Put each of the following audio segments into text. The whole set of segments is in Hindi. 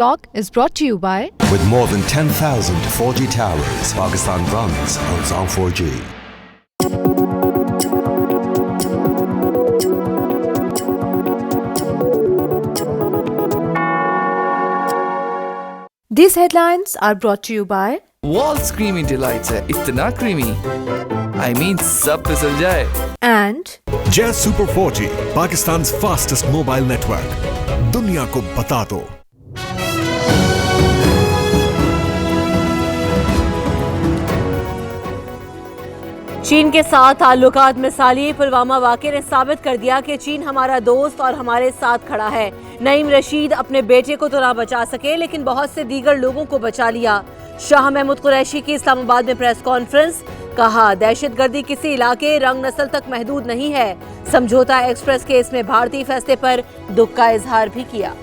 Talk is brought to you by. With more than 10,000 4G towers, Pakistan runs on 4G. These headlines are brought to you by. Walls Creamy Delights है इतना creamy, I mean सब फिसल जाए. And. Jazz Super 4G, Pakistan's fastest mobile network. दुनिया को बता दो. चीन के साथ ताल्लुकात मिसाली. पुलवामा वाक़े ने साबित कर दिया कि चीन हमारा दोस्त और हमारे साथ खड़ा है. नईम रशीद अपने बेटे को तो ना बचा सके लेकिन बहुत से दीगर लोगों को बचा लिया. शाह महमूद कुरैशी की इस्लामाबाद में प्रेस कॉन्फ्रेंस. कहा दहशतगर्दी किसी इलाके रंग नस्ल तक महदूद नहीं है. समझौता एक्सप्रेस केस में भारतीय फैसले पर दुख का इजहार भी किया.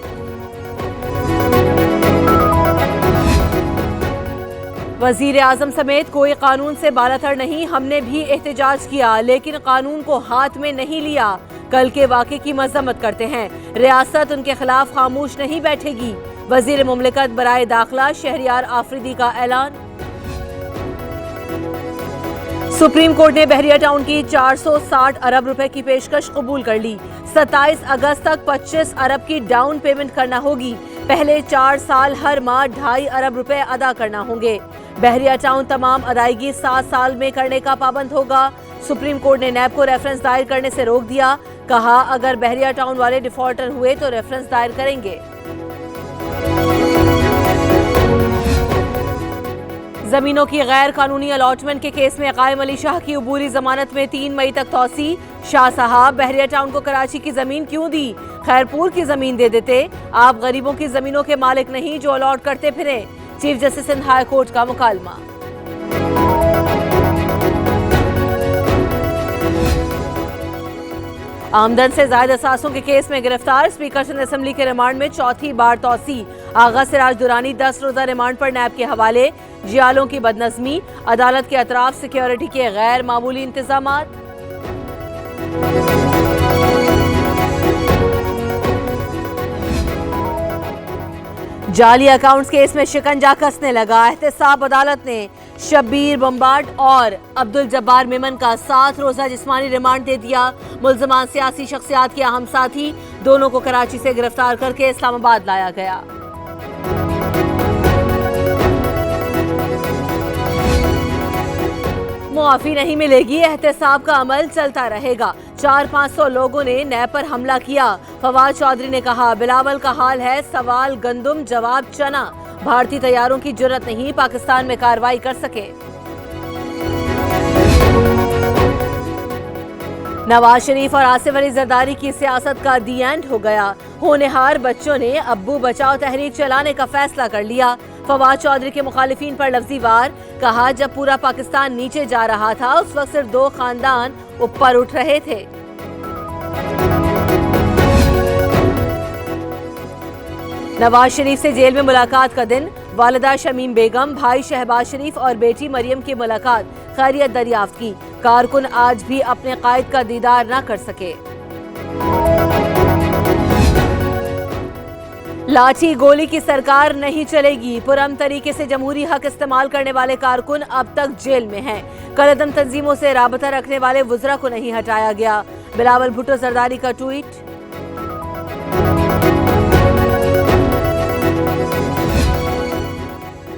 वजीर आजम समेत कोई कानून से बालातर नहीं. हमने भी एहतजाज किया लेकिन कानून को हाथ में नहीं लिया. कल के वाक़े की मजम्मत करते हैं. रियासत उनके खिलाफ खामोश नहीं बैठेगी. वजीर मुमलिकत बराए दाखिला शहरियार आफरीदी का ऐलान. सुप्रीम कोर्ट ने बहरिया टाउन की 460 अरब रुपए की पेशकश कबूल कर ली. 27 अगस्त तक 25 अरब की डाउन पेमेंट करना होगी. पहले 4 साल हर माह 2.5 अरब रुपए अदा करना होंगे. बहरिया टाउन तमाम अदायगी 7 साल में करने का पाबंद होगा. सुप्रीम कोर्ट ने नैब को रेफरेंस दायर करने से रोक दिया. कहा अगर बहरिया टाउन वाले डिफॉल्टर हुए तो रेफरेंस दायर करेंगे. जमीनों की गैर कानूनी अलॉटमेंट के केस में कायम अली शाह की अबूरी जमानत में 3 मई तक तौसी. शाह साहब बहरिया टाउन को कराची की जमीन क्यों दी? खैरपुर की जमीन दे देते. आप गरीबों की जमीनों के मालिक नहीं जो अलॉट करते फिरे. Chief justice Sindh high court का मुकालमा. आमदन से ज्यादा असासों के केस में गिरफ्तार. स्पीकर सिंध असेंबली के रिमांड में चौथी बार तौसी. आगा सिराज दुरानी 10 रोजा रिमांड पर नैब के हवाले. जियालों की बदनज़मी. अदालत के अतराफ सिक्योरिटी के गैर मामूली इंतजामात. जाली अकाउंट्स केस में शिकंजा कसने लगा. एहतसाब अदालत ने शब्बीर बम्बार्ड और अब्दुल जब्बार मेमन का 7 रोजा जिस्मानी रिमांड दे दिया. मुल्ज़मान सियासी शख्सियात के अहम साथी. दोनों को कराची से गिरफ्तार करके इस्लामाबाद लाया गया. मुआफी नहीं मिलेगी. एहतसाब का अमल चलता रहेगा. 400-500 लोगों ने नैब पर हमला किया. फवाद चौधरी ने कहा बिलावल का हाल है सवाल गंदुम जवाब चना. भारतीय तैयारों की जुर्रत नहीं पाकिस्तान में कार्रवाई कर सके. नवाज शरीफ और आसिफ अली जरदारी की सियासत का दी एंड हो गया. होनहार बच्चों ने अब्बू बचाओ तहरीक चलाने का फैसला कर लिया. फवाद चौधरी के मुखालिफिन पर लफ्जी वार. कहा जब पूरा पाकिस्तान नीचे जा रहा था उस वक्त सिर्फ 2 खानदान ऊपर उठ रहे थे. नवाज शरीफ से जेल में मुलाकात का दिन. वालिदा शमीम बेगम, भाई शहबाज शरीफ और बेटी मरियम की मुलाकात. खैरियत दरियाफ्त की. कारकुन आज भी अपने कायद का दीदार न कर सके. लाठी गोली की सरकार नहीं चलेगी. पुरअमन तरीके से जमहूरी हक इस्तेमाल करने वाले कारकुन अब तक जेल में हैं. कलअदम तंजीमों से राबता रखने वाले वुज़रा को नहीं हटाया गया. बिलावल भुट्टो जरदारी का ट्वीट.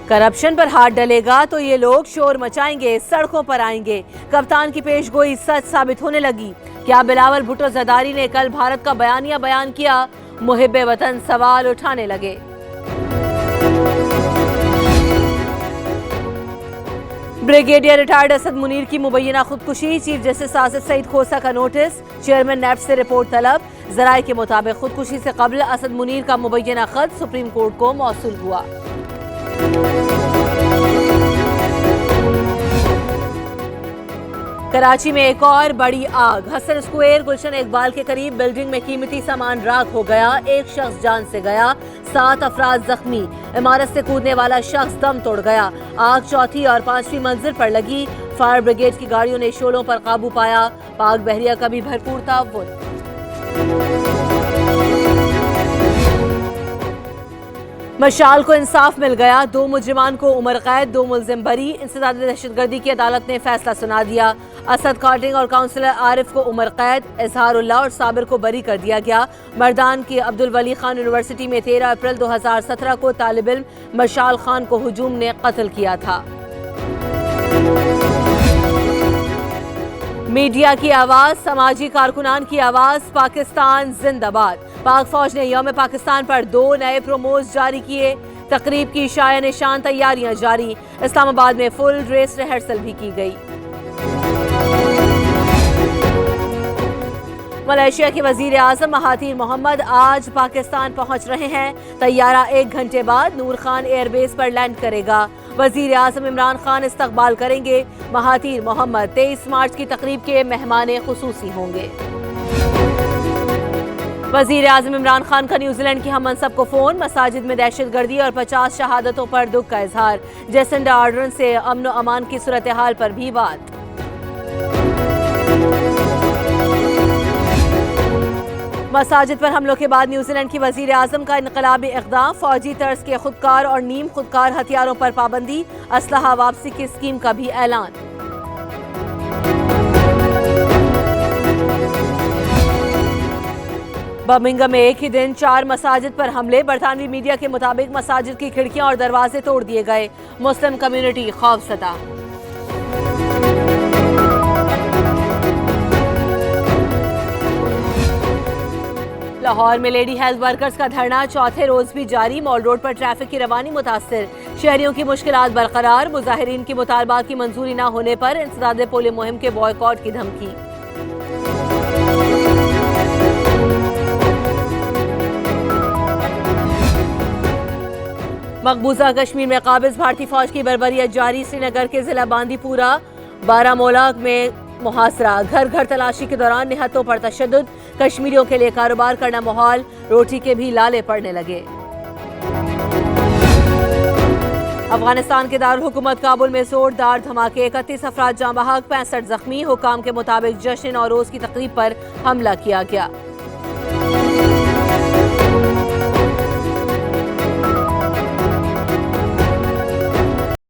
करप्शन पर हाथ डलेगा तो ये लोग शोर मचाएंगे, सड़कों पर आएंगे. कप्तान की पेशगोई सच साबित होने लगी. क्या बिलावल भुट्टो जरदारी ने कल भारत का बयानिया बयान किया? मुहिब्बे वतन सवाल उठाने लगे. ब्रिगेडियर रिटायर्ड असद मुनीर की मुबैना खुदकुशी. चीफ जस्टिस आसिफ सईद खोसा का नोटिस. चेयरमैन नैब से रिपोर्ट तलब. जराये के मुताबिक खुदकुशी से कबल असद मुनीर का मुबैना खत सुप्रीम कोर्ट को मौसूल हुआ. कराची में एक और बड़ी आग. हसन स्क्वायर गुलशन इकबाल के करीब बिल्डिंग में कीमती सामान राख हो गया. एक शख्स जान से गया, 7 अफराद जख्मी. इमारत से कूदने वाला शख्स दम तोड़ गया. आग चौथी और 5वीं मंजिल पर लगी. फायर ब्रिगेड की गाड़ियों ने शोलों पर काबू पाया. पाक बहरिया का भी भरपूर ताउन. मशाल को इंसाफ मिल गया, 2 मुजरिमान को उम्र कैद, 2 मुलजिम बरी। इंसदाद दहशतगर्दी की अदालत ने फैसला सुना दिया। असद काटिंग और काउंसलर आरिफ को उम्र कैद, इजहारुल्लाह और साबिर को बरी कर दिया गया। मर्दान की अब्दुल वली खान यूनिवर्सिटी में 13 अप्रैल 2017 को तालिब इल्म मशाल खान को हुजूम ने कत्ल किया था। मीडिया की आवाज, समाजी कारकुनान की आवाज, पाकिस्तान जिंदाबाद। पाक फौज ने यौम पाकिस्तान पर 2 नए प्रोमोज जारी किए। तकरीब की शाया निशान तैयारियां जारी। इस्लामाबाद में फुल ड्रेस रिहर्सल भी की गई। मलेशिया के वजीर आजम महातीर मोहम्मद आज पाकिस्तान पहुंच रहे हैं। तैयारा 1 घंटे बाद नूर खान एयरबेस पर लैंड करेगा। वजीर आजम इमरान खान इस्तकबाल करेंगे। महातीर मोहम्मद 23 मार्च की तकरीब के मेहमान खुसूसी होंगे। वजीर आजम इमरान खान का न्यूजीलैंड की हम मनसब को फोन, मसाजिद में दहशतगर्दी और 50 शहादतों पर दुख का इजहार। जेसिंडा आर्डर्न से अमन व अमान की सूरत हाल पर भी बात। मसाजिद पर हमलों के बाद न्यूजीलैंड की वजीर आजम का इनकलाबी इक़दाम, फौजी तर्ज के खुदकार और नीम खुदकार हथियारों पर पाबंदी, असलहा वापसी की स्कीम का भी ऐलान। बर्मिंघम में एक ही दिन 4 मसाजिद पर हमले। बरतानवी मीडिया के मुताबिक मसाजिद की खिड़कियां और दरवाजे तोड़ दिए गए। Muslim community खौफज़दा। लाहौर में लेडी हेल्थ वर्कर्स का धरना चौथे रोज भी जारी। मॉल रोड पर ट्रैफिक की रवानी मुतासर, शहरियों की मुश्किलात बरकरार। मुजाहिरीन की मुतालबात की मंजूरी न होने पर इंसदाद पोलियो मुहिम के बॉयकॉट की धमकी। मकबूजा कश्मीर में काबिज भारतीय फौज की बर्बरियत जारी। श्रीनगर के जिला बांदीपुरा, बारामूला में मुहासरा, घर घर तलाशी के दौरान निहत्तों पर तशद्दुद। कश्मीरियों के लिए कारोबार करना मुहाल, रोटी के भी लाले पड़ने लगे। अफगानिस्तान के दारुल हुकूमत काबुल में जोरदार धमाके, 31 अफराद जाँ बहक, 65 जख्मी। हुकाम के मुताबिक जश्न और रोज की तकरीब पर हमला किया गया।